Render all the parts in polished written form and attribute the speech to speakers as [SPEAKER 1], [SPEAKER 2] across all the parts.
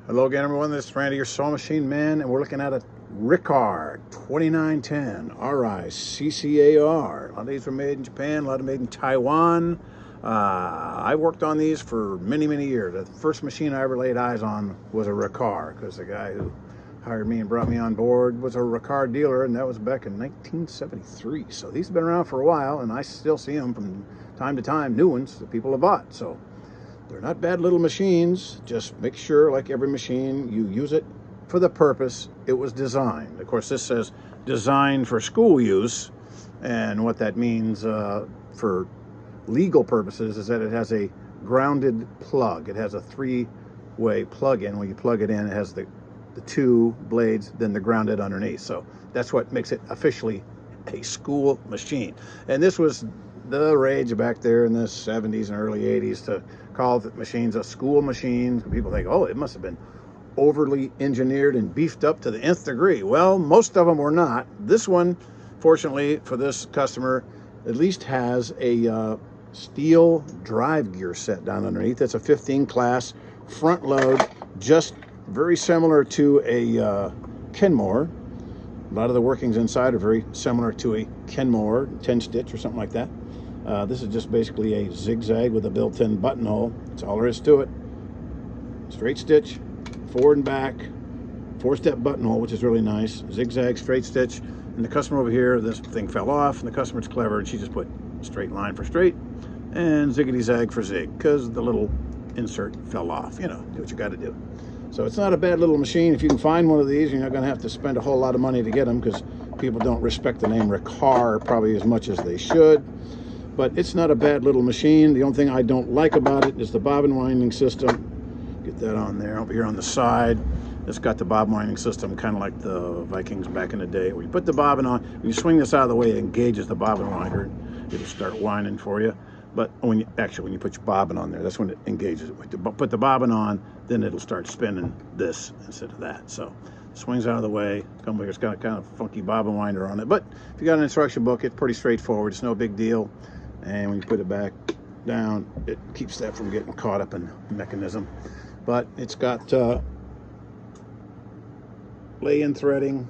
[SPEAKER 1] Hello again, everyone. This is Randy, your sewing machine man, and we're looking at a Riccar 2910 RICCAR. A lot of these were made in Japan, a lot of made in Taiwan. I worked on these for many, many years. The first machine I ever laid eyes on was a Riccar, because the guy who hired me and brought me on board was a Riccar dealer, and that was back in 1973. So these have been around for a while, and I still see them from time to time, new ones that people have bought. So they're not bad little machines. Just make sure, like every machine, you use it for the purpose it was designed. Of course, this says designed for school use, and what that means for legal purposes is that it has a grounded plug. It has a three-way plug-in. When you plug it in, it has the two blades, then the grounded underneath. So that's what makes it officially a school machine. And this was the rage back there in the 70s and early 80s to call the machines a school machine. People think, oh, it must have been overly engineered and beefed up to the nth degree. Well, most of them were not. This one, fortunately for this customer, at least has a steel drive gear set down underneath. That's a 15 class front load, just very similar to a Kenmore. A lot of the workings inside are very similar to a Kenmore 10 stitch or something like that. This is just basically a zigzag with a built-in buttonhole. That's all there is to it. Straight stitch, forward and back, 4-step buttonhole, which is really nice. Zigzag, straight stitch. And the customer over here, this thing fell off, and the customer's clever, and she just put straight line for straight and ziggity-zag for zig, because the little insert fell off. You know, do what you got to do. So it's not a bad little machine. If you can find one of these, you're not going to have to spend a whole lot of money to get them, because people don't respect the name Riccar probably as much as they should. But it's not a bad little machine. The only thing I don't like about it is the bobbin winding system. Get that on there. Over here on the side, it's got the bobbin winding system, kind of like the Vikings back in the day, where you put the bobbin on, when you swing this out of the way, it engages the bobbin winder. It'll start winding for you. But when you put your bobbin on there, that's when it engages it. Put the bobbin on, then it'll start spinning this instead of that. So swings out of the way. It's got a kind of funky bobbin winder on it. But if you got an instruction book, it's pretty straightforward. It's no big deal. And when you put it back down, it keeps that from getting caught up in the mechanism. But it's got lay-in threading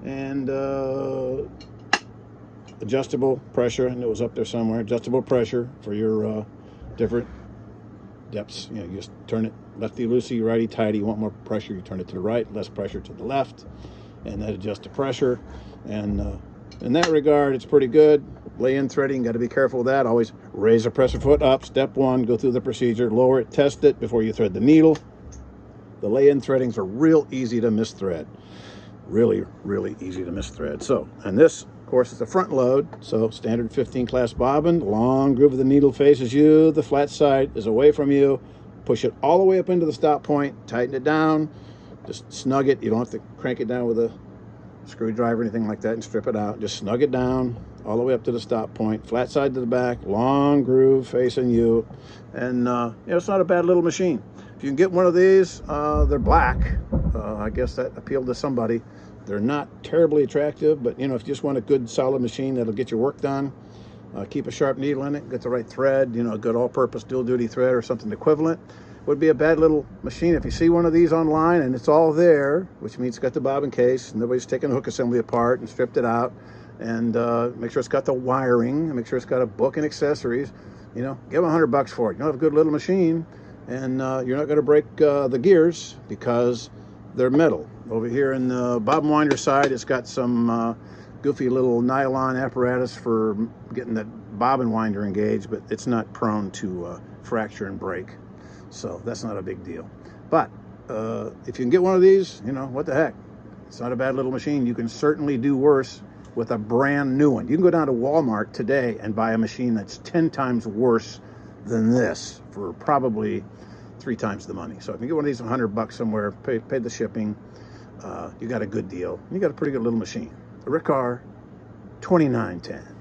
[SPEAKER 1] and adjustable pressure, and it was up there somewhere. Adjustable pressure for your different depths. You know, you just turn it lefty loosey, righty tighty. You want more pressure, you turn it to the right. Less pressure to the left, and that adjusts the pressure. And in that regard, it's pretty good. Lay-in threading, got to be careful with that. Always raise the pressure foot up. Step one, go through the procedure, lower it, test it before you thread the needle. The lay-in threadings are real easy to misthread. Really, really easy to misthread. So, and this, of course, is a front load. So standard 15 class bobbin, long groove of the needle faces you. The flat side is away from you. Push it all the way up into the stop point. Tighten it down. Just snug it. You don't have to crank it down with a screwdriver or anything like that and strip it out. Just snug it down all the way up to the stop point. Flat side to the back. Long groove facing you. And, you know, it's not a bad little machine. If you can get one of these, they're black. I guess that appealed to somebody. They're not terribly attractive, but you know, if you just want a good solid machine that'll get your work done, keep a sharp needle in it, get the right thread, you know, a good all-purpose dual-duty thread or something equivalent, would be a bad little machine. If you see one of these online and it's all there, which means it's got the bobbin case, and nobody's taken the hook assembly apart and stripped it out, and make sure it's got the wiring, and make sure it's got a book and accessories, you know, give them $100 for it. You'll have a good little machine, and you're not going to break the gears because they're metal. Over here in the bobbin winder side, it's got some goofy little nylon apparatus for getting that bobbin winder engaged, but it's not prone to fracture and break. So that's not a big deal. But if you can get one of these, you know, what the heck? It's not a bad little machine. You can certainly do worse with a brand new one. You can go down to Walmart today and buy a machine that's 10 times worse than this for probably 3 times the money. So if you get one of these $100 somewhere, pay the shipping, you got a good deal. You got a pretty good little machine. The Riccar 2910.